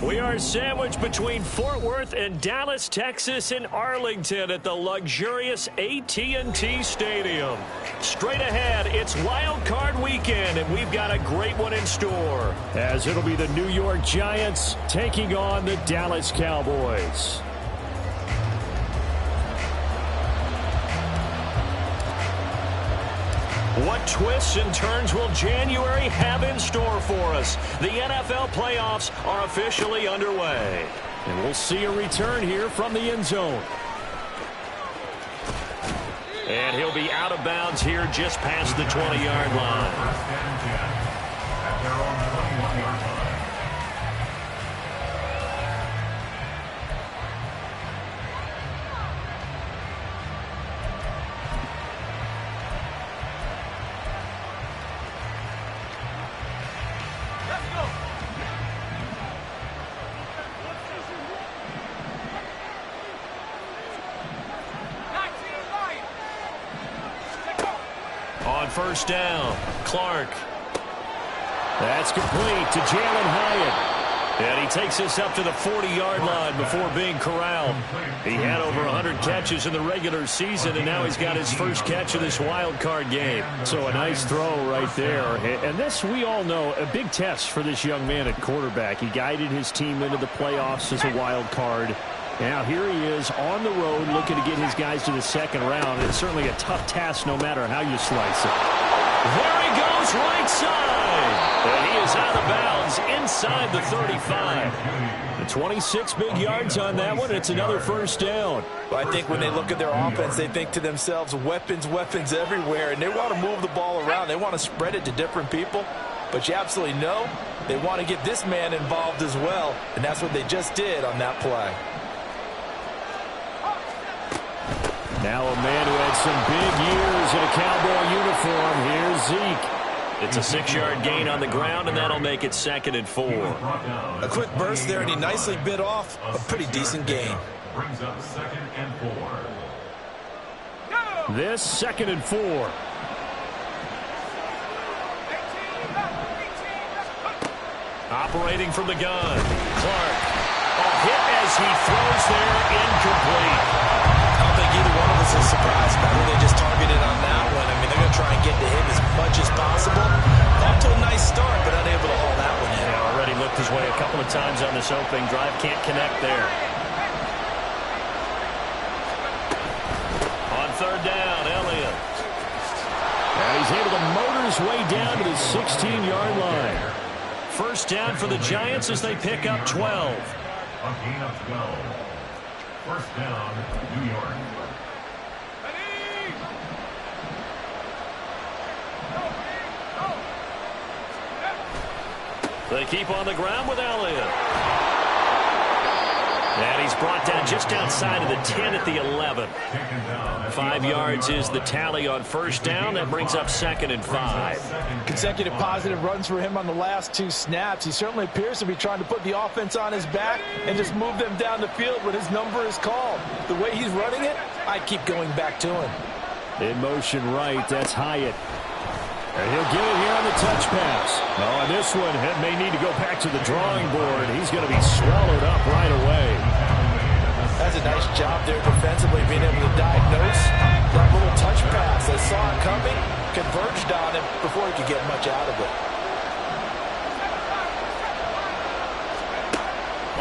We are sandwiched between Fort Worth and Dallas, Texas, in Arlington at the luxurious AT&T Stadium. Straight ahead, it's Wild Card Weekend, and we've got a great one in store, as it'll be the New York Giants taking on the Dallas Cowboys. What twists and turns will January have in store for us? The NFL playoffs are officially underway. And we'll see a return here from the end zone. And he'll be out of bounds here just past the 20-yard line. First down, Clark. That's complete to Jalen Hyatt. And he takes us up to the 40-yard line before being corralled. He had over 100 catches in the regular season, and now he's got his first catch of this wild card game. So a nice throw right there. And this, we all know, a big test for this young man at quarterback. He guided his team into the playoffs as a wild card. Now here he is on the road looking to get his guys to the second round. It's certainly a tough task no matter how you slice it. There he goes right side. And he is out of bounds inside the 35. The 26 big yards on that one. It's another first down. Well, I think when they look at their offense, they think to themselves, weapons, weapons everywhere. And they want to move the ball around. They want to spread it to different people. But you absolutely know they want to get this man involved as well. And that's what they just did on that play. Now a man who had some big years in a Cowboy uniform. Here's Zeke. It's a 6-yard gain on the ground, and that'll make it 2nd and 4. A quick burst there, and he nicely bit off a pretty decent gain. Brings up 2nd and 4. This 2nd and 4. Operating from the gun. Clark. A hit as he throws there, incomplete. I don't think either one of us is surprised by who they just targeted on that one. I mean, they're going to try and get to him as much as possible. Off to a nice start, but unable to haul that one in. Yeah, already looked his way a couple of times on this opening drive. Can't connect there. On 3rd down, Elliott. And he's able to motor his way down to the 16-yard line. First down for the Giants as they pick up 12. A gain of 12. First down, New York. They keep on the ground with Elliott. And he's brought down just outside of the 10 at the 11. 5 yards is the tally on first down. That brings up 2nd and 5. Consecutive positive runs for him on the last 2 snaps. He certainly appears to be trying to put the offense on his back and just move them down the field when his number is called. The way he's running it, I keep going back to him. In motion right, that's Hyatt. And he'll get it here on the touch pass. Oh, and this one may need to go back to the drawing board. He's going to be swallowed up right away. That's a nice job there defensively, being able to diagnose that little touch pass. They saw it coming, converged on it before he could get much out of it.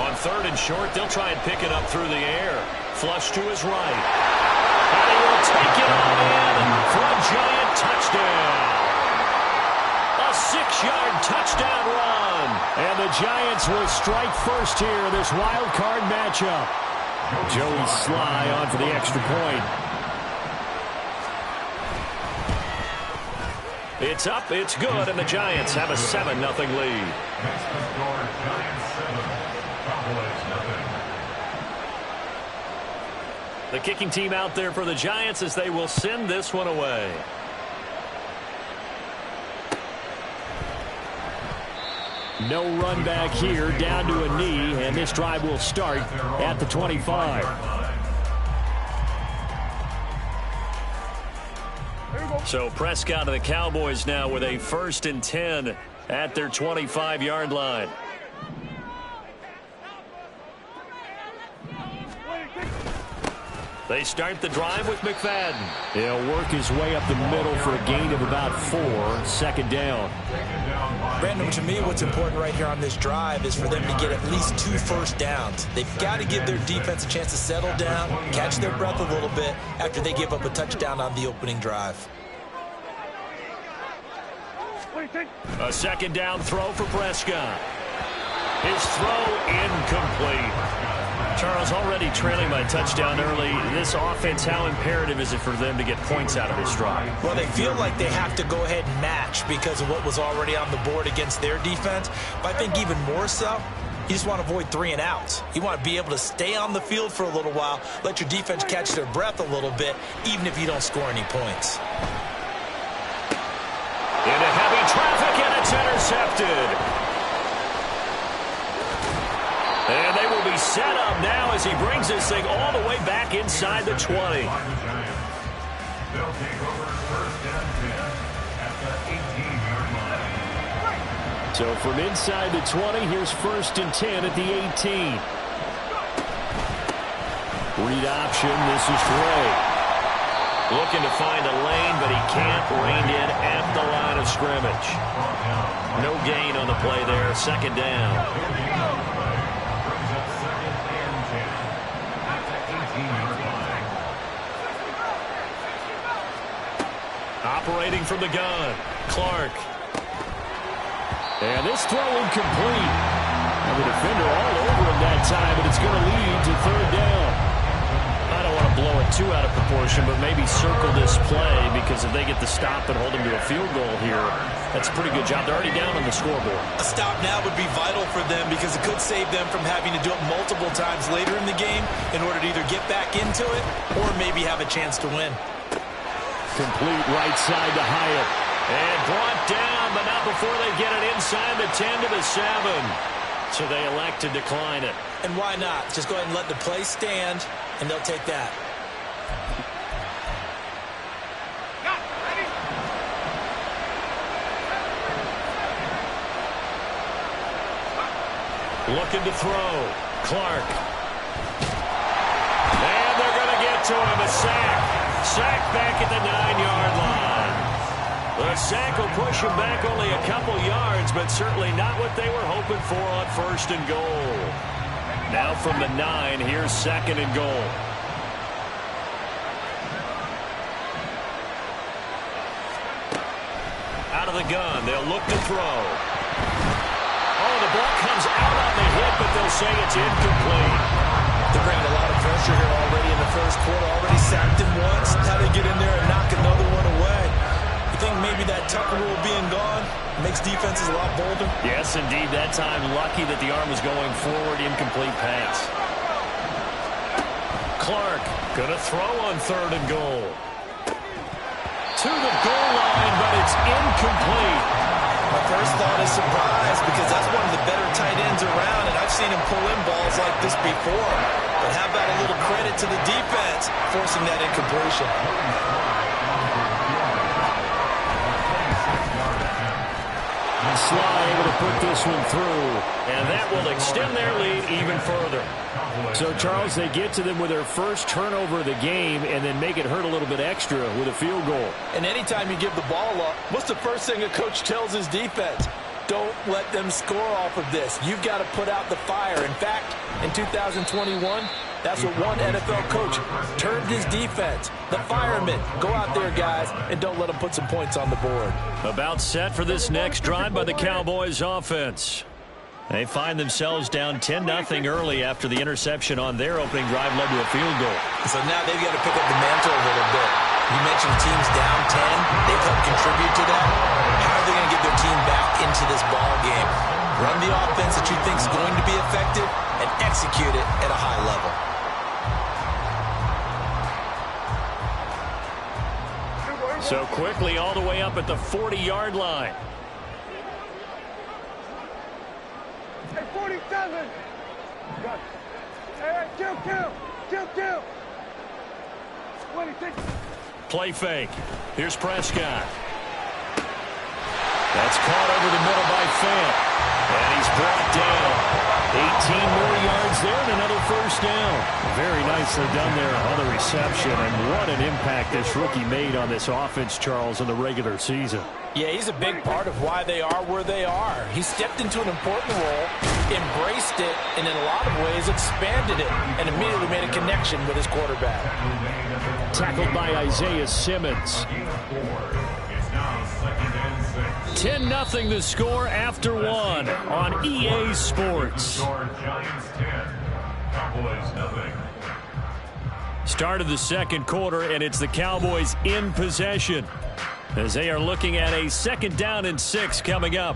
On 3rd and short, they'll try and pick it up through the air. Flush to his right. And he will take it on in for a Giant touchdown. 6-yard touchdown run. And the Giants will strike first here in this wild card matchup. Joey Sly on for the extra point. It's up, it's good, and the Giants have a 7-0 lead. Next to score, Giants 7, Cowboys nothing. The kicking team out there for the Giants as they will send this one away. No run back here, down to a knee, and this drive will start at the 25. So Prescott and the Cowboys now with a 1st and 10 at their 25-yard line. They start the drive with McFadden. He'll work his way up the middle for a gain of about 4. 2nd down. Brandon, to me, what's important right here on this drive is for them to get at least 2 first downs. They've got to give their defense a chance to settle down, catch their breath a little bit after they give up a touchdown on the opening drive. A 2nd down throw for Prescott. His throw incomplete. Charles, already trailing by touchdown early. This offense, how imperative is it for them to get points out of this drive? Well, they feel like they have to go ahead and match because of what was already on the board against their defense. But I think even more so, you just want to avoid 3 and outs. You want to be able to stay on the field for a little while, let your defense catch their breath a little bit, even if you don't score any points. Into heavy traffic, and it's intercepted. And they will be set up now as he brings this thing all the way back inside the 20. They'll take over 1st and 10 at the 18-yard line. So from inside the 20, here's 1st and 10 at the 18. Read option. This is Trey. Looking to find a lane, but he can't. Reined in at the line of scrimmage. No gain on the play there. 2nd down. Operating from the gun, Clark. And this throw incomplete. And the defender all over him that time, but it's going to lead to 3rd down. I don't want to blow it too out of proportion, but maybe circle this play because if they get the stop and hold them to a field goal here, that's a pretty good job. They're already down on the scoreboard. A stop now would be vital for them because it could save them from having to do it multiple times later in the game in order to either get back into it or maybe have a chance to win. Complete right side to Hyatt. And brought down, but not before they get it inside the 10 to the 7. So they elect to decline it. And why not? Just go ahead and let the play stand, and they'll take that. Looking to throw. Clark. And they're going to get to him. A sack. Sack back at the 9-yard line. The sack will push him back only a couple yards, but certainly not what they were hoping for on 1st and goal. Now from the 9, here's 2nd and goal. Out of the gun, they'll look to throw. Oh, the ball comes out on the hit, but they'll say it's incomplete. They're bringing a lot of pressure here already in the 1st quarter. Already sacked him once. Now they get in there and knock another one away. You think maybe that Tucker rule being gone makes defenses a lot bolder? Yes, indeed. That time, lucky that the arm was going forward. Incomplete pass. Clark going to throw on 3rd and goal. To the goal line, but it's incomplete. My first thought is surprise because that's one of the better tight ends around, and I've seen him pull in balls like this before. But how about a little credit to the defense forcing that incompletion? Sly able to put this one through. And that will extend their lead even further. So, Charles, they get to them with their first turnover of the game and then make it hurt a little bit extra with a field goal. And anytime you give the ball up, what's the first thing a coach tells his defense? Don't let them score off of this. You've got to put out the fire. In fact, in 2021, that's what one NFL coach turned his defense. The firemen, go out there, guys, and don't let them put some points on the board. About set for this next drive by the Cowboys offense. They find themselves down 10-0 early after the interception on their opening drive led to a field goal. So now they've got to pick up the mantle a little bit. You mentioned teams down 10. They've helped contribute to that. How are they going to get their team back into this ball game? Run the offense that you think is going to be effective and execute it at a high level. So quickly all the way up at the 40-yard line. Hey, 47. Hey, kill. 26. Play fake. Here's Prescott. That's caught over the middle by Fant. And he's brought down. 18 more yards there and another first down. Very nicely done there on the reception, and what an impact this rookie made on this offense, Charles, in the regular season. Yeah, he's a big part of why they are where they are. He stepped into an important role, embraced it, and in a lot of ways expanded it, and immediately made a connection with his quarterback. Tackled by Isaiah Simmons. 10-0 the score after one on EA Sports. Giants 10, Cowboys nothing. Start of the second quarter, and it's the Cowboys in possession as they are looking at a 2nd down and 6 coming up.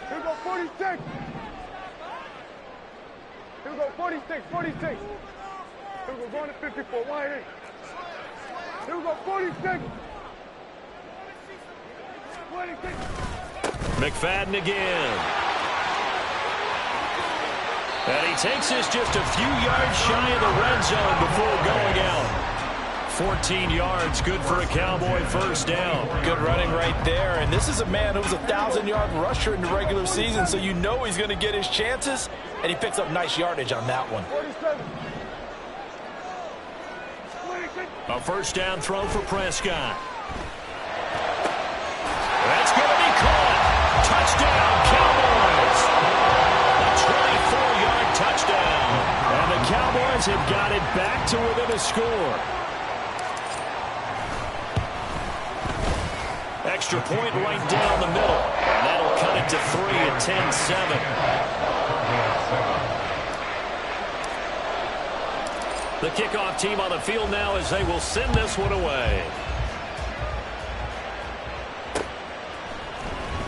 Here we go, 46. Here we go, 46, 46. Here we go, going to 54, wide eight. Here we go, 46. 26. McFadden again. And he takes this just a few yards shy of the red zone before going out. 14 yards, good for a Cowboy first down. Good running right there, and this is a man who was a 1,000-yard rusher in the regular season, so you know he's going to get his chances, and he picks up nice yardage on that one. 47. 26. A first down throw for Prescott. That's going to be caught. Touchdown, Cowboys. A 24-yard touchdown. And the Cowboys have got it back to within a score. Extra point right down the middle. And that'll cut it to 3 at 10-7. The kickoff team on the field now as they will send this one away.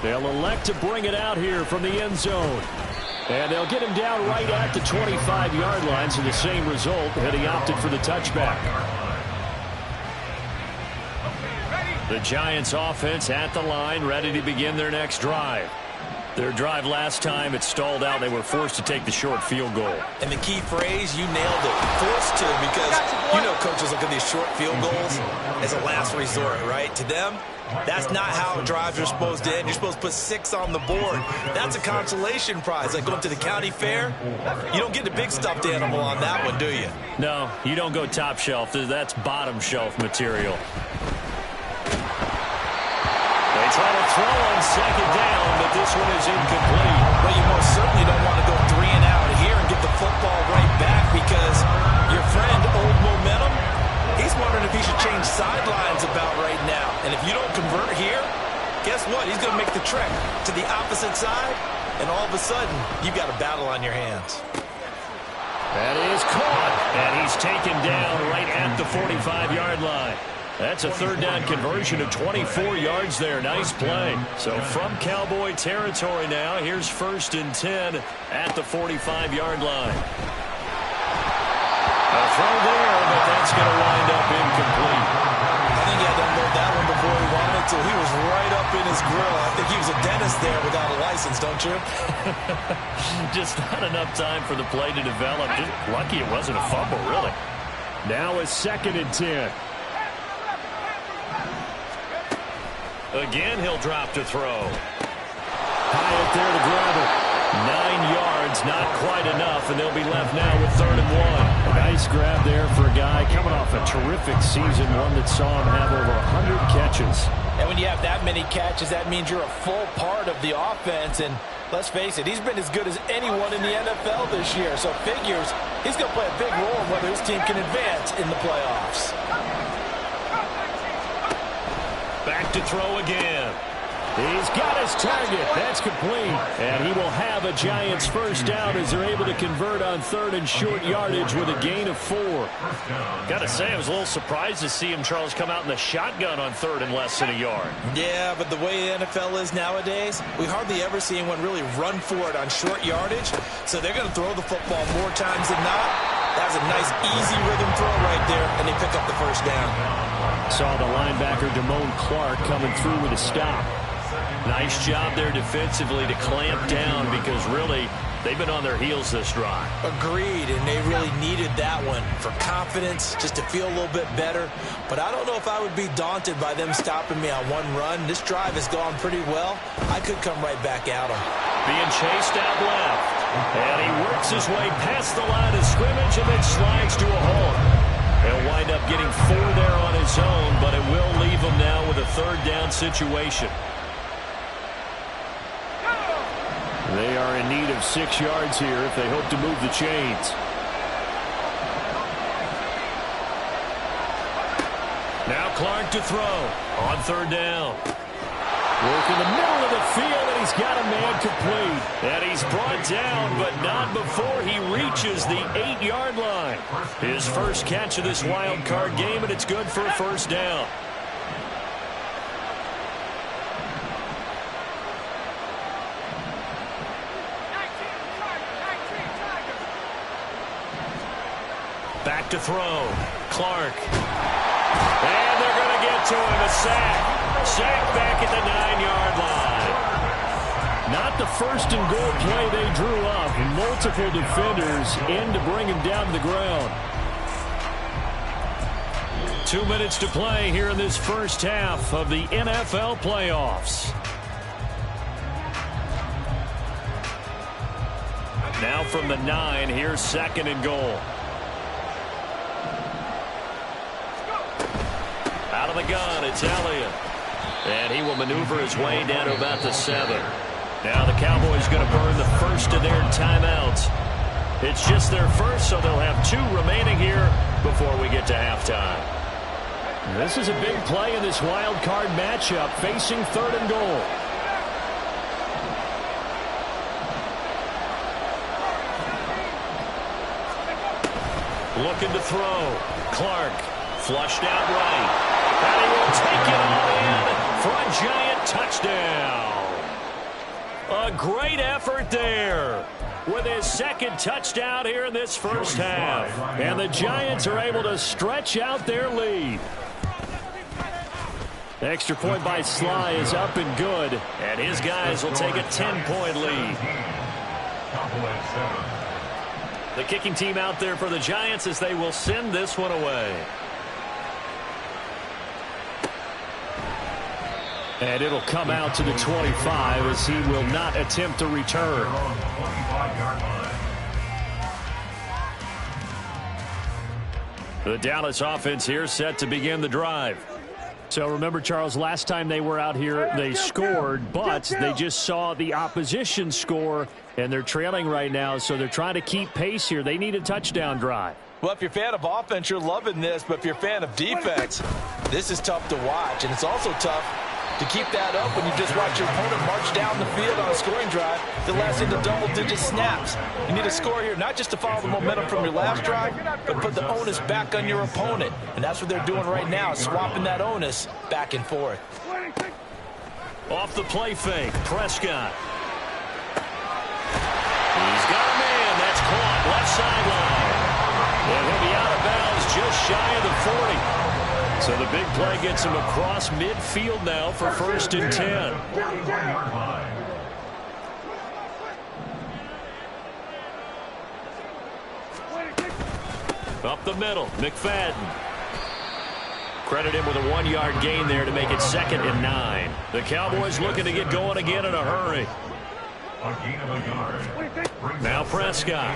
They'll elect to bring it out here from the end zone. And they'll get him down right at the 25-yard line, so the same result, and he opted for the touchback. The Giants offense at the line, ready to begin their next drive. Their drive last time, it stalled out. They were forced to take the short field goal. And the key phrase, you nailed it, forced to, because you know coaches look at these short field goals as a last resort, right? To them, that's not how drives are supposed to end. You're supposed to put 6 on the board. That's a consolation prize. Like going to the county fair, you don't get the big stuffed animal on that one, do you? No, you don't go top shelf. That's bottom shelf material. They try to throw on second down, but this one is incomplete. But you most certainly don't want to go 3 and out here and get the football right back, because your friend, Old Momentum, he's wondering if he should change sidelines about right now. And if you don't convert here, guess what? He's going to make the trek to the opposite side, and all of a sudden, you've got a battle on your hands. That is caught, and he's taken down right at the 45-yard line. That's a third down conversion of 24 yards there. Nice play. So from Cowboy territory now, here's 1st and 10 at the 45-yard line. A throw there, but that's going to wind up incomplete. I think he had to unload that one before he wanted to. He was right up in his grill. I think think he was a dentist there without a license, don't you? Just not enough time for the play to develop. Just lucky it wasn't a fumble, really. Now a 2nd and 10. Again, he'll drop to throw. Hyatt there to grab it. 9 yards, not quite enough, and they'll be left now with 3rd and 1. A nice grab there for a guy coming off a terrific season, one that saw him have over 100 catches. And when you have that many catches, that means you're a full part of the offense. And let's face it, he's been as good as anyone in the NFL this year. So figures he's going to play a big role in whether his team can advance in the playoffs. Back to throw again. He's got his target. That's complete. And he will have a Giants first down as they're able to convert on 3rd and short yardage with a gain of 4. Got to say, I was a little surprised to see him, Charles, come out in the shotgun on 3rd and less than a yard. Yeah, but the way the NFL is nowadays, we hardly ever see anyone really run for it on short yardage. So they're going to throw the football more times than not. That was a nice, easy rhythm throw right there, and they pick up the first down. Saw the linebacker Damone Clark coming through with a stop. Nice job there defensively to clamp down because really they've been on their heels this drive. Agreed, and they really needed that one for confidence, just to feel a little bit better. But I don't know if I would be daunted by them stopping me on one run. This drive has gone pretty well. I could come right back at them. Being chased out left. And he works his way past the line of scrimmage and then slides to a halt. He'll wind up getting 4 there on his own, but it will leave him now with a 3rd down situation. They are in need of 6 yards here if they hope to move the chains. Now Clark to throw on 3rd down. Work in the middle of the field, and he's got a man complete. And he's brought down, but not before he reaches the 8-yard line. His first catch of this wild card game, and it's good for a first down. Back to throw. Clark. And they're going to get to him. A sack. Sack back at the 9-yard line. Not the 1st and goal play they drew up. Multiple defenders in to bring him down to the ground. 2 minutes to play here in this first half of the NFL playoffs. Now from the 9, here's 2nd and goal. Out of the gun, it's Elliott. And he will maneuver his way down to about the 7. Now the Cowboys going to burn the first of their timeouts. It's just their first, so they'll have 2 remaining here before we get to halftime. This is a big play in this wild card matchup, facing 3rd and goal. Looking to throw. Clark flushed out right. And he will take it all in for a Giant touchdown. A great effort there with his 2nd touchdown here in this first half. And the Giants are able to stretch out their lead. Extra point by Sly is up and good. And his guys will take a 10-point lead. The kicking team out there for the Giants as they will send this one away. And it'll come out to the 25 as he will not attempt to return. The Dallas offense here set to begin the drive. So remember, Charles, last time they were out here, they scored, but they just saw the opposition score, and they're trailing right now, so they're trying to keep pace here. They need a touchdown drive. Well, if you're a fan of offense, you're loving this, but if you're a fan of defense, this is tough to watch, and it's also tough to keep that up when you just watch your opponent march down the field on a scoring drive that lasts into double-digit snaps. You need a score here, not just to follow the momentum from your last drive, but put the onus back on your opponent. And that's what they're doing right now, swapping that onus back and forth. Off the play fake, Prescott. He's got a man. That's caught left sideline. And he'll be out of bounds just shy of the 40. So the big play gets him across midfield now for 1st and 10. 41-yard line. Up the middle, McFadden. Credit him with a 1-yard gain there to make it 2nd and 9. The Cowboys looking to get going again in a hurry. A gain of a yard. Now Prescott.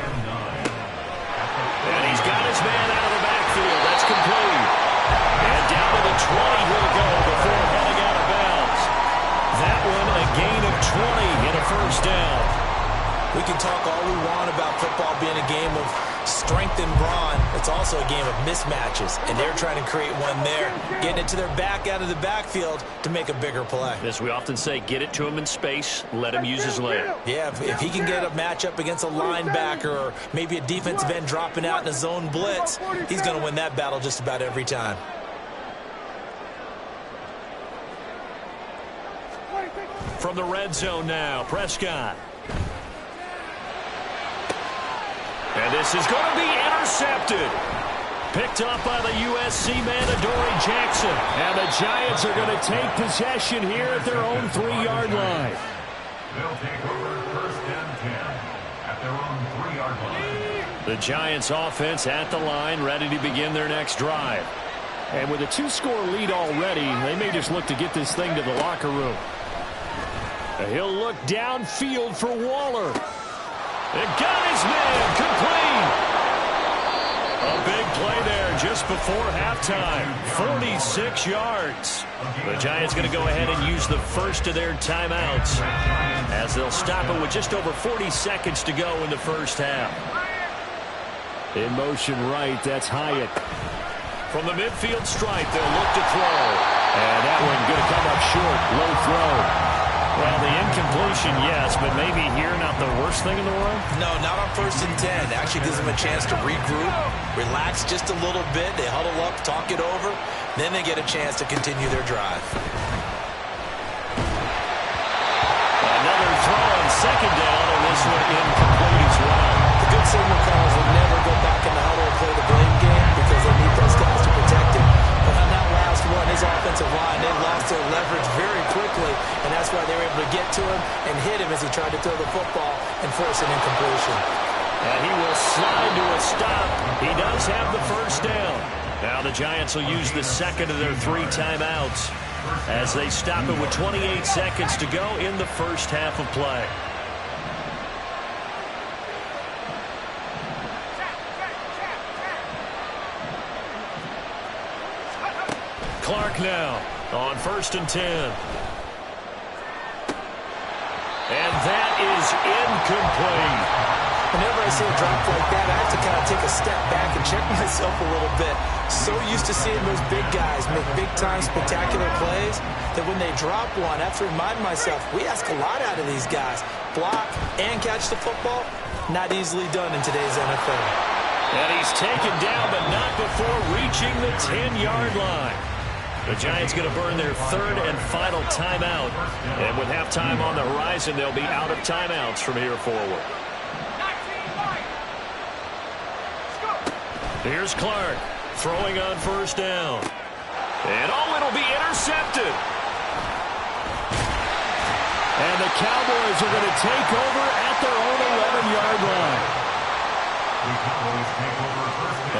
And he's got his man out of the backfield. That's complete. And down to the 20 he'll go before heading out of bounds. That one a gain of 20 in a 1st down. We can talk all we want about football being a game of strength and brawn. It's also a game of mismatches, and they're trying to create one there, getting it to their back out of the backfield to make a bigger play. As we often say, get it to him in space, let him use his leg. Yeah, if he can get a matchup against a linebacker or maybe a defensive end dropping out in a zone blitz, he's going to win that battle just about every time. From the red zone now, Prescott. And this is going to be intercepted. Picked up by the USC man, Adoree Jackson. And the Giants are going to take possession here at their own 3-yard line. They'll take over 1st and 10 at their own 3-yard line. The Giants offense at the line, ready to begin their next drive. And with a 2-score lead already, they may just look to get this thing to the locker room. He'll look downfield for Waller. And got his man complete. A big play there just before halftime. 46 yards. The Giants going to go ahead and use the first of their timeouts as they'll stop it with just over 40 seconds to go in the 1st half. In motion right, that's Hyatt. From the midfield stripe, they'll look to throw. And that one going to come up short. Low throw. Well, the incompletion, yes, but maybe here not the worst thing in the world? No, not on 1st and 10. Actually gives them a chance to regroup, relax just a little bit. They huddle up, talk it over. Then they get a chance to continue their drive. Another throw on 2nd down, and this one incomplete as well. The good signal calls will never go back in the huddle and play the blame game because they need those guys to protect him. But on that last one, his offensive line, they lost their leverage very quickly, and that's why they were able to get to him and hit him as he tried to throw the football and force an incompletion. And he will slide to a stop. He does have the 1st down. Now the Giants will use the 2nd of their 3 timeouts as they stop it with 28 seconds to go in the 1st half of play. Clark now on 1st and 10. And that is incomplete. Whenever I see a drop like that, I have to kind of take a step back and check myself a little bit. So used to seeing those big guys make big-time spectacular plays that when they drop one, I have to remind myself, we ask a lot out of these guys. Block and catch the football, not easily done in today's NFL. And he's taken down, but not before reaching the 10-yard line. The Giants going to burn their 3rd and final timeout. And with halftime on the horizon, they'll be out of timeouts from here forward. Here's Clark throwing on 1st down. And it'll be intercepted. And the Cowboys are going to take over at their own 11-yard line.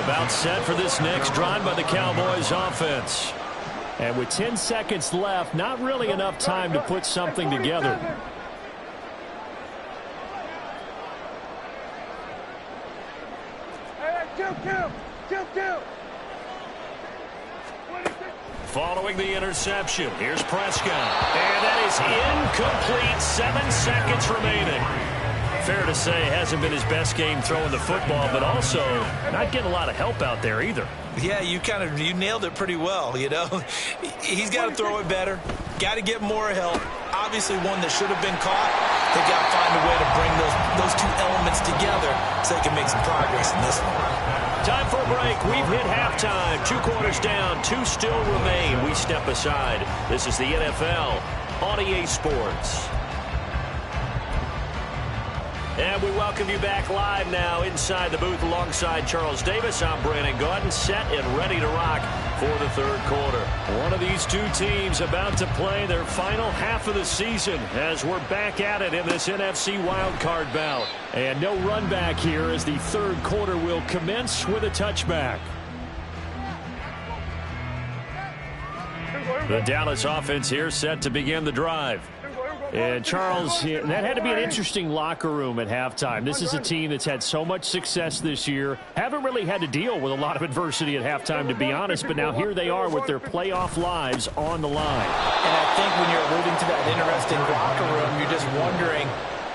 About set for this next drive by the Cowboys offense. And with 10 seconds left, not really enough time to put something together. Kill. Following the interception, here's Prescott. And that is incomplete. 7 seconds remaining. Fair to say, hasn't been his best game throwing the football, but also not getting a lot of help out there either. Yeah, you nailed it pretty well, you know. He's got to throw it better. Got to get more help. Obviously one that should have been caught. They've got to find a way to bring those 2 elements together so they can make some progress in this one. Time for a break. We've hit halftime. 2 quarters down. 2 still remain. We step aside. This is the NFL on EA Sports. And we welcome you back live now inside the booth alongside Charles Davis. I'm Brandon Gaudin, set and ready to rock for the third quarter. One of these two teams about to play their final half of the season as we're back at it in this NFC wildcard bout. And no run back here as the third quarter will commence with a touchback. The Dallas offense here set to begin the drive. And Charles, that had to be an interesting locker room at halftime. This is a team that's had so much success this year. Haven't really had to deal with a lot of adversity at halftime, to be honest. But now here they are with their playoff lives on the line. And I think when you're alluding to that interesting locker room, you're just wondering,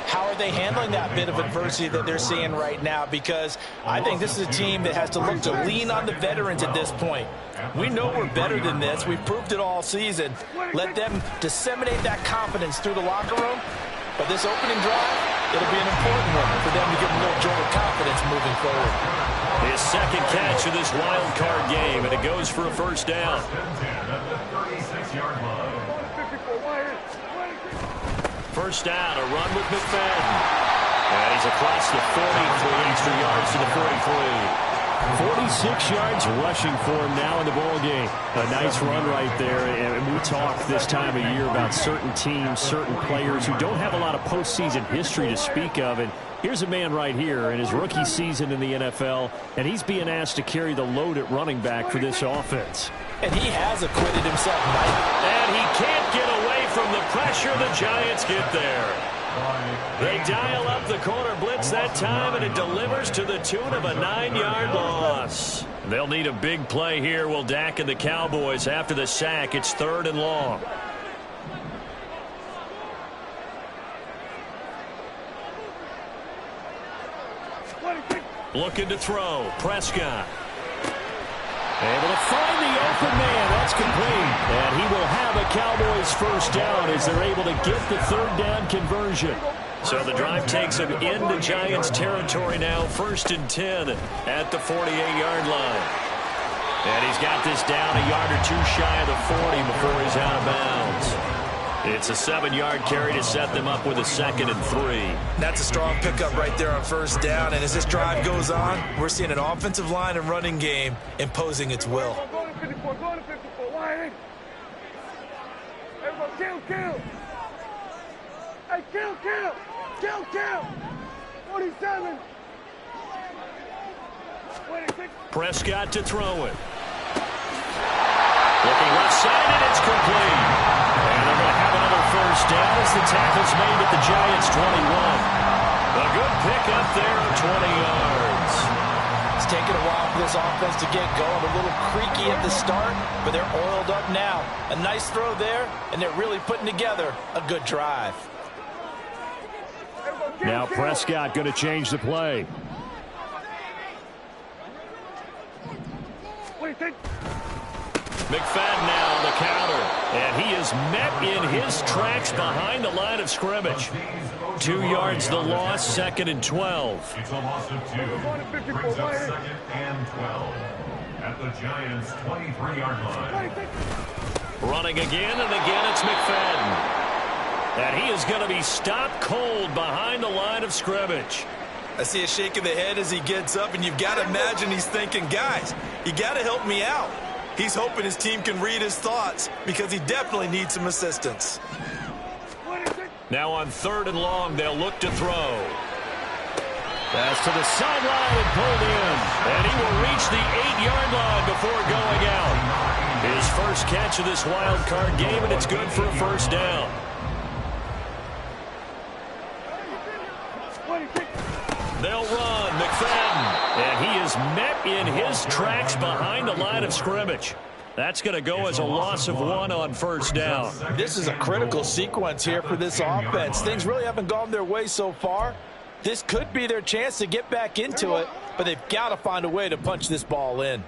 how are they handling that bit of adversity that they're seeing right now? Because I think this is a team that has to look to lean on the veterans at this point. We know we're better than this. We've proved it all season. Let them disseminate that confidence through the locker room. But this opening drive, it'll be an important one for them to give them a little jolt of confidence moving forward. His second catch of this wild card game, and it goes for a first down. First down, a run with McFadden. And he's across the 40 for extra yards to the 43. 46 yards rushing for him now in the ball game. A nice run right there. And we talk this time of year about certain teams, certain players who don't have a lot of postseason history to speak of. And here's a man right here in his rookie season in the NFL, and he's being asked to carry the load at running back for this offense. And he has acquitted himself nightly. And he can't get away from the pressure. The Giants get there. They dial up the corner blitz that time, and it delivers to the tune of a 9-yard loss. They'll need a big play here, will Dak and the Cowboys after the sack. It's third and long. Looking to throw. Prescott. Able to find the open man. That's complete. And he will have a Cowboys first down as they're able to get the third down conversion. So the drive takes him into Giants territory now. First and 10 at the 48-yard line. And he's got this down a yard or two shy of the 40 before he's out of bounds. It's a 7-yard carry to set them up with a 2nd and 3. That's a strong pickup right there on first down. And as this drive goes on, we're seeing an offensive line and running game imposing its will. Go to 54, wide. Everybody, kill. Hey, kill. 47. 26. Prescott to throw it. Looking left side, and it's complete. And they're going to have another first down as the tackle's made at the Giants' 21. A good pickup there of 20 yards. It's taken a while for this offense to get going. A little creaky at the start, but they're oiled up now. A nice throw there, and they're really putting together a good drive. Now Prescott going to change the play. McFadden now on the counter, and he is met in his tracks behind the line of scrimmage. 2 yards the loss, 2nd and 12. It's a loss of 2. Brings up 2nd and 12 at the Giants' 23-yard line. Running again, and again it's McFadden. And he is going to be stopped cold behind the line of scrimmage. I see a shake of the head as he gets up, and you've got to imagine he's thinking, guys, you got to help me out. He's hoping his team can read his thoughts because he definitely needs some assistance. Now on 3rd and long, they'll look to throw. Pass to the sideline and pulled in. And he will reach the 8-yard line before going out. His first catch of this wild card game, and it's good for a first down. They'll run, McFadden, and he is met in his tracks behind the line of scrimmage. That's going to go as a loss of 1 on first down. This is a critical sequence here for this offense. Things really haven't gone their way so far. This could be their chance to get back into it, but they've got to find a way to punch this ball in.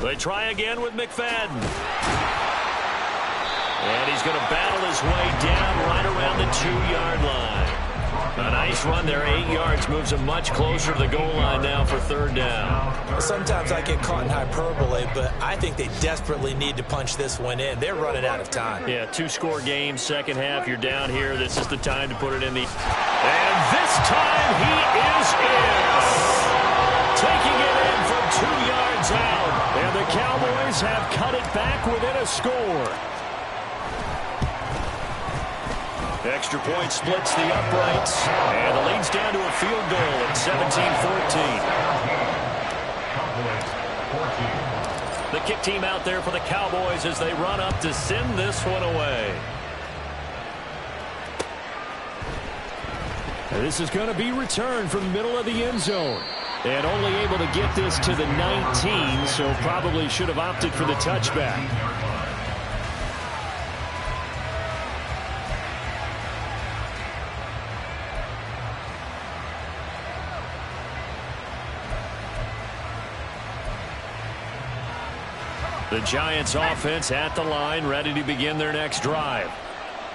They try again with McFadden. And he's going to battle his way down right around the 2-yard line. A Nice run there, 8 yards. Moves them much closer to the goal line now for third down. Sometimes I get caught in hyperbole, but I think they desperately need to punch this one in. They're running out of time. Yeah, 2-score game, second half. You're down here. This is the time to put it in the... And this time he is in. Taking it in from 2 yards out. And the Cowboys have cut it back within a score. Extra point splits the uprights. And the lead's down to a field goal at 17-14. The kick team out there for the Cowboys as they run up to send this one away. This is going to be returned from the middle of the end zone. And only able to get this to the 19, so probably should have opted for the touchback. The Giants offense at the line, ready to begin their next drive.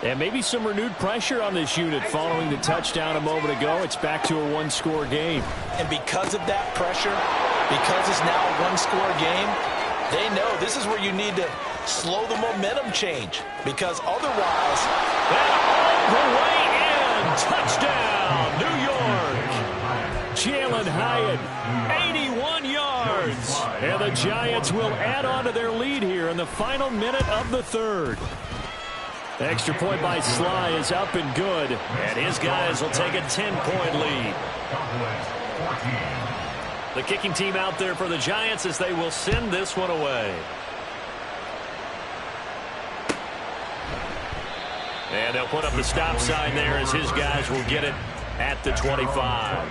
And maybe some renewed pressure on this unit following the touchdown a moment ago. It's back to a 1-score game. And because of that pressure, because it's now a 1-score game, they know this is where you need to slow the momentum change. Because otherwise... And all the way in! Touchdown, New York! Jalen Hyatt, 81 yards. And the Giants will add on to their lead here in the final minute of the third. Extra point by Sly is up and good. And his guys will take a 10-point lead. The kicking team out there for the Giants as they will send this one away. And they'll put up the stop sign there as his guys will get it at the 25.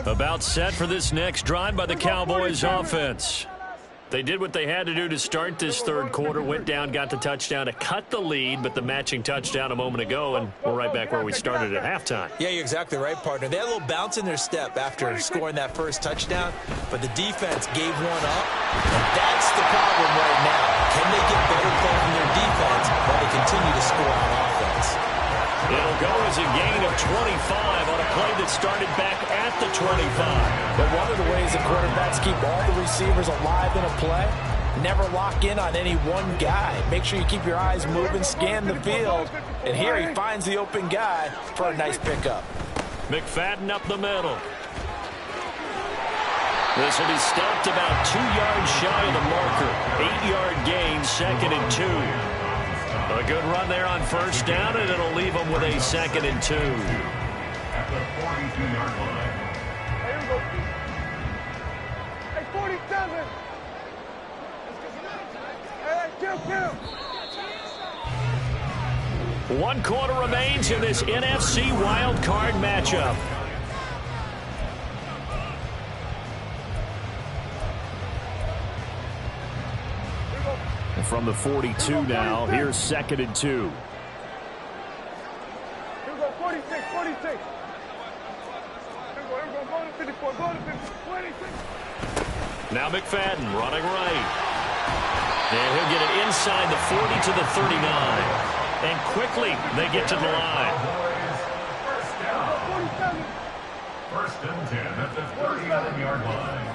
About set for this next drive by the Cowboys offense. They did what they had to do to start this third quarter. Went down, got the touchdown to cut the lead, but the matching touchdown a moment ago, and we're right back where we started at halftime. Yeah, you're exactly right, partner. They had a little bounce in their step after scoring that first touchdown, but the defense gave one up, and that's the problem right now. Can they get better play from their defense while they continue to score on offense? It'll go as a gain of 25 on a play that started back at the 25. But one of the ways the quarterbacks keep all the receivers alive in a play, never lock in on any one guy. Make sure you keep your eyes moving, scan the field, and here he finds the open guy for a nice pickup. McFadden up the middle. This will be stopped about 2 yards shy of the marker. 8-yard gain, 2nd and 2. A good run there on first down, and it'll leave them with a 2nd and 2. At the 42-yard line. Hey, 47. Hey, kill. 1 quarter remains in this NFC wild card matchup. And from the 42 now, here's 2nd and 2. Here we go, 46, 46. Here we go, go to 54, go to 26. Now McFadden running right. And he'll get it inside the 40 to the 39. And quickly they get to the line. First down. 1st and 10 at the 39-yard line.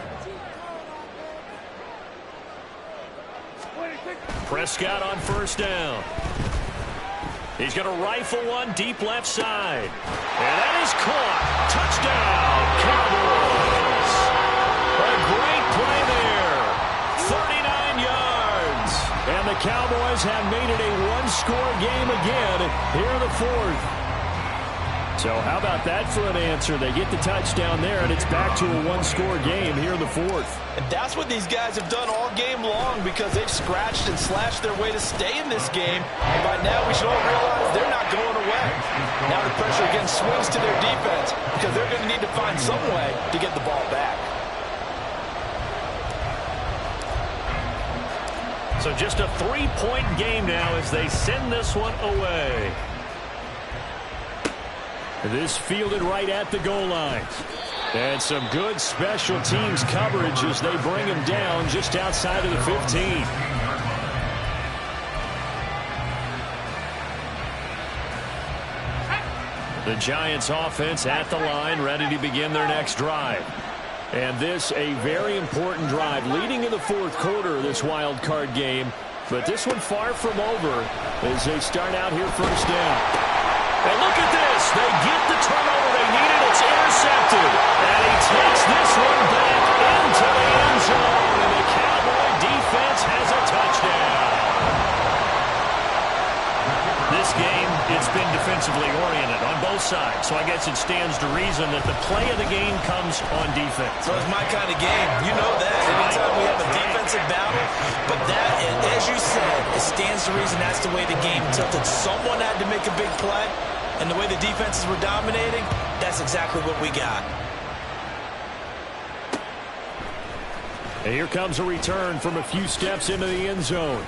Prescott on first down. He's going to rifle one deep left side. And that is caught. Touchdown, Cowboys. A great play there. 39 yards. And the Cowboys have made it a 1-score game again here in the 4th. So how about that for an answer? They get the touchdown there, and it's back to a 1-score game here in the 4th. And that's what these guys have done all game long because they've scratched and slashed their way to stay in this game. And by now we should all realize they're not going away. Now the pressure again swings to their defense because they're going to need to find some way to get the ball back. So just a 3-point game now as they send this one away. This fielded right at the goal line. And some good special teams coverage as they bring him down just outside of the 15. The Giants offense at the line, ready to begin their next drive. And this a very important drive leading in the fourth quarter of this wild card game. But this one far from over as they start out here first down. And look at this. They get the turnover they needed. It's intercepted. And he takes this one back into the end zone. And the Cowboy defense has a touchdown. This game, it's been defensively oriented on both sides. So I guess it stands to reason that the play of the game comes on defense. So it's my kind of game. You know that. Anytime we have a defensive battle. But that, as you said, it stands to reason that's the way the game tilted. Someone had to make a big play. And the way the defenses were dominating, that's exactly what we got. And here comes a return from a few steps into the end zone.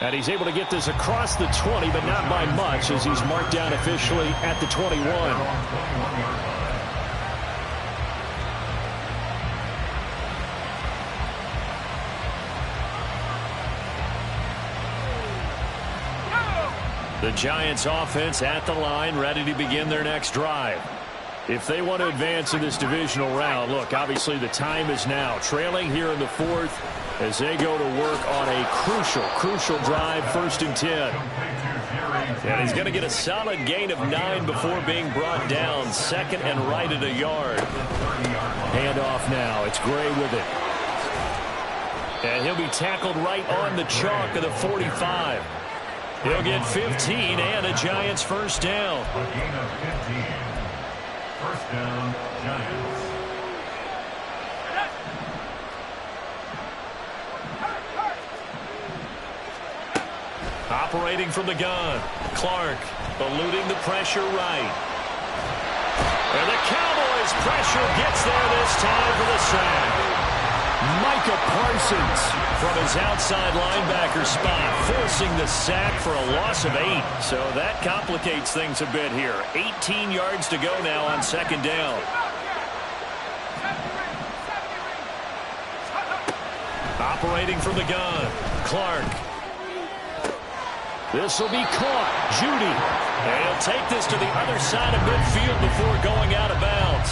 And he's able to get this across the 20, but not by much as he's marked down officially at the 21. The Giants offense at the line, ready to begin their next drive. If they want to advance in this divisional round, look, obviously the time is now. Trailing here in the fourth as they go to work on a crucial drive, 1st and 10. And he's going to get a solid gain of 9 before being brought down. 2nd and right at a yard. Handoff now. It's Gray with it. And he'll be tackled right on the chalk of the 45. He'll get 15 and a Giants first down. A gain of 15. First down, Giants. Operating from the gun. Clark eluding the pressure right. And the Cowboys pressure gets there this time for the sack. Micah Parsons from his outside linebacker spot, forcing the sack for a loss of 8. So that complicates things a bit here. 18 yards to go now on 2nd down. Operating from the gun, Clark. This will be caught. Judy. And he'll take this to the other side of midfield before going out of bounds.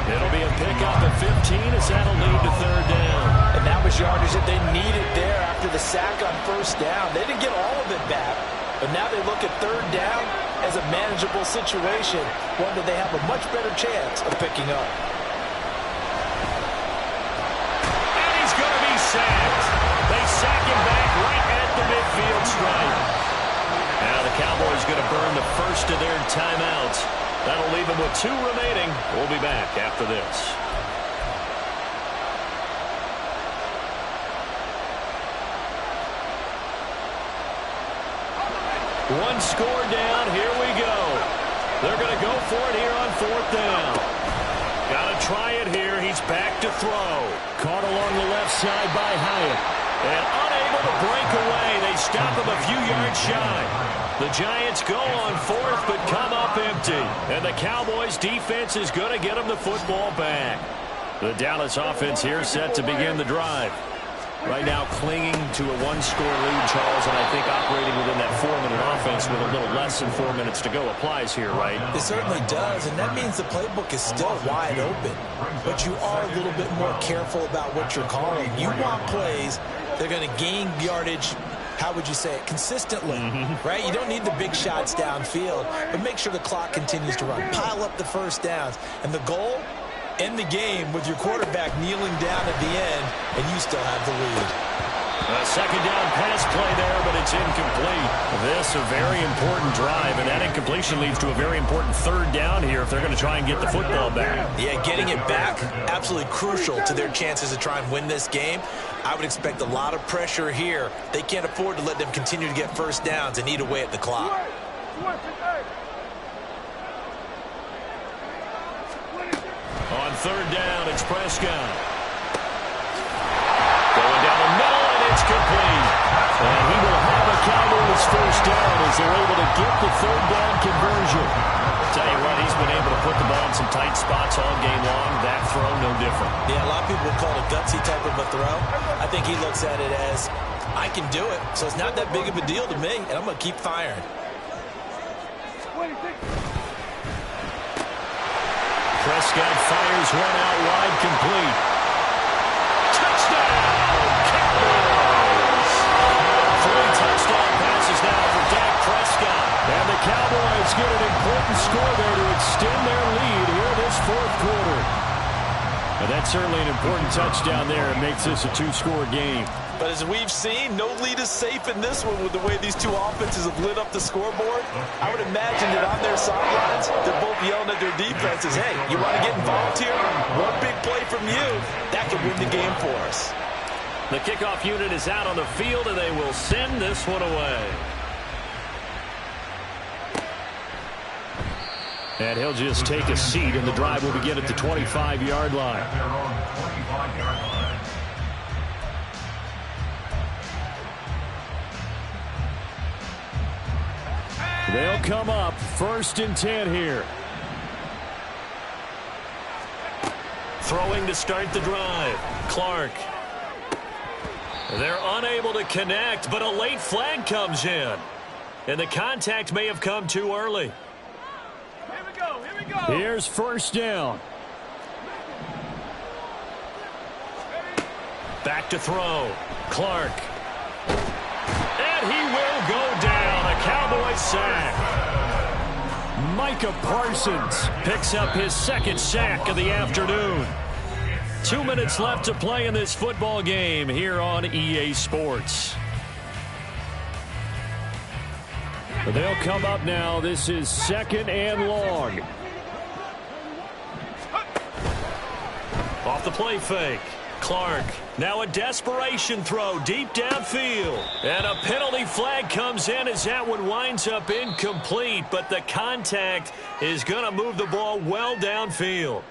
It'll be a pickup at 15 as that'll lead to 3rd down. And that was yardage that they needed there after the sack on 1st down. They didn't get all of it back, but now they look at 3rd down as a manageable situation, one that they have a much better chance of picking up. And he's going to be sacked. They sack him back right at the midfield stripe. Now the Cowboys going to burn the first of their timeouts. That'll leave them with 2 remaining. We'll be back after this. One score down. Here we go. They're going to go for it here on 4th down. Got to try it here. He's back to throw. Caught along the left side by Hyatt. And unable to break away. They stop him a few yards shy. The Giants go on 4th, but come up empty. And the Cowboys defense is going to get them the football back. The Dallas offense here set to begin the drive. Right now clinging to a 1-score lead, Charles, and I think operating within that 4-minute offense with a little less than 4 minutes to go applies here, right? It certainly does, and that means the playbook is still wide open. But you are a little bit more careful about what you're calling. You want plays that are going to gain yardage, how would you say it, consistently, right? You don't need the big shots downfield, but make sure the clock continues to run. Pile up the first downs. And the goal, end the game with your quarterback kneeling down at the end, and you still have the lead. A 2nd down pass play there, but it's incomplete. This a very important drive, and that incompletion leads to a very important 3rd down here if they're going to try and get the football back. Yeah, getting it back, absolutely crucial to their chances to try and win this game. I would expect a lot of pressure here. They can't afford to let them continue to get first downs and eat away at the clock. On 3rd down, it's Prescott. Going down the middle, and it's complete. And he will have a Cowboys first down as they're able to get the 3rd down conversion. To right spots all game long. That throw, no different. Yeah, a lot of people would call it a gutsy type of a throw. I think he looks at it as, I can do it, so it's not that big of a deal to me, and I'm going to keep firing. Prescott fires one out wide, complete. Touchdown, Cowboys! 3 touchdown passes now for Dak Prescott. And the Cowboys get an important score there to extend their lead here this fourth quarter. And that's certainly an important touchdown there. It makes this a 2-score game. But as we've seen, no lead is safe in this one with the way these two offenses have lit up the scoreboard. I would imagine that on their sidelines, they're both yelling at their defenses, hey, you want to get involved here? One big play from you, that could win the game for us. The kickoff unit is out on the field, and they will send this one away. And he'll just take a seat, and the drive will begin at the 25-yard line. At their own 25-yard line. They'll come up 1st and 10 here. Throwing to start the drive. Clark. They're unable to connect, but a late flag comes in. And the contact may have come too early. Here we go. Here's 1st down. Back to throw. Clark. And he will go down. A Cowboy sack. Micah Parsons picks up his 2nd sack of the afternoon. 2 minutes left to play in this football game here on EA Sports. They'll come up now. This is 2nd and long. Off the play fake. Clark. Now a desperation throw deep downfield. And a penalty flag comes in as that one winds up incomplete. But the contact is going to move the ball well downfield.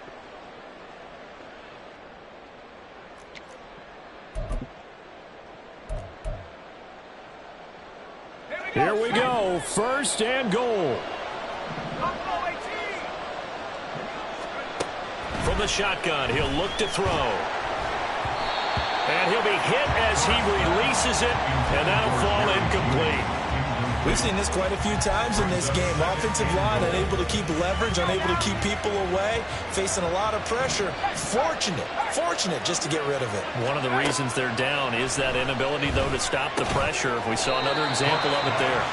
Here we go. 1st and goal. From the shotgun, he'll look to throw. And he'll be hit as he releases it, and that'll fall incomplete. We've seen this quite a few times in this game. Offensive line unable to keep leverage, unable to keep people away, facing a lot of pressure. Fortunate just to get rid of it. One of the reasons they're down is that inability, though, to stop the pressure. We saw another example of it there.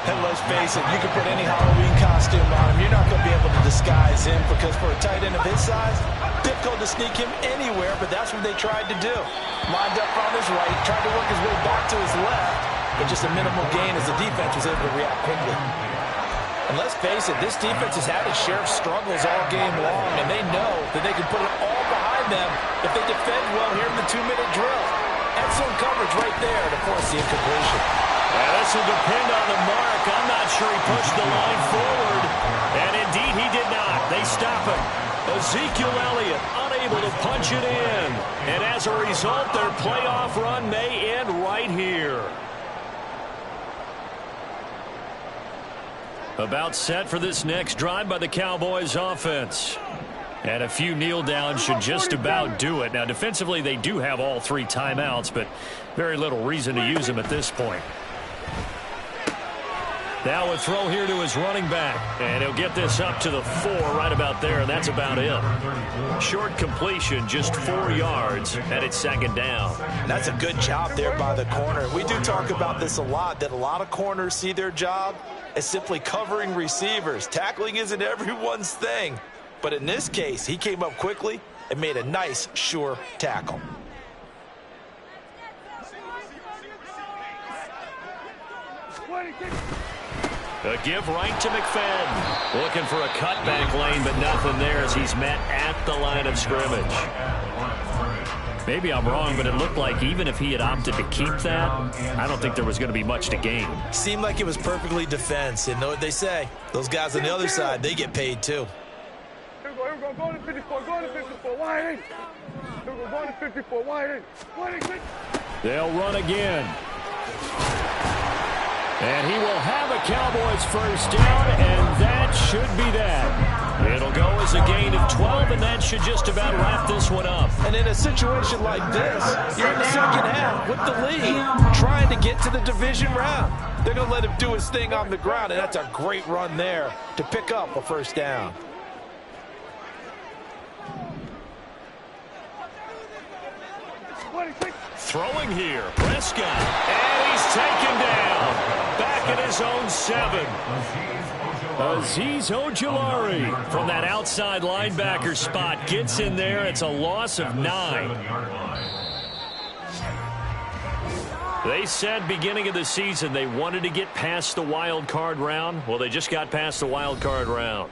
And let's face it, you can put any Halloween costume on him. You're not going to be able to disguise him because for a tight end of his size, difficult to sneak him anywhere, but that's what they tried to do. Lined up on his right, tried to work his way back to his left, but just a minimal gain as the defense was able to react quickly. And let's face it, this defense has had its share of struggles all game long, and they know that they can put it all behind them if they defend well here in the 2-minute drill. Excellent coverage right there to force the incompletion. This will depend on the mark. I'm not sure he pushed the line forward. And indeed, he did not. They stop him. Ezekiel Elliott unable to punch it in. And as a result, their playoff run may end right here. About set for this next drive by the Cowboys offense. And a few kneel downs should just about do it. Now, defensively, they do have all 3 timeouts, but very little reason to use them at this point. Now a throw here to his running back. And he'll get this up to the 4 right about there, and that's about it. Short completion, just 4 yards, and it's 2nd down. That's a good job there by the corner. We do talk about this a lot, that a lot of corners see their job as simply covering receivers. Tackling isn't everyone's thing. But in this case, he came up quickly and made a nice, sure tackle. A give right to McFadden. Looking for a cutback lane, but nothing there as he's met at the line of scrimmage. Maybe I'm wrong, but it looked like even if he had opted to keep that, I don't think there was going to be much to gain. Seemed like it was perfectly defense. And know what they say? Those guys on the other side, they get paid too. Here we go. Go to 54. Go to 54. Wide in. Here we go. Go to 54. Wide in. Wide in. They'll run again. And he will have a Cowboys 1st down, and that should be that. It'll go as a gain 12, and that should just about wrap this one up. And in a situation like this, you're in the second half with the lead, trying to get to the division round. They're going to let him do his thing on the ground, and that's a great run there to pick up a first down. Throwing here, Prescott, and he's taken down. Back at his own 7. Azeez Ojulari from that outside linebacker spot gets in there. It's a loss of 9. They said beginning of the season they wanted to get past the wild card round. Well, they just got past the wild card round.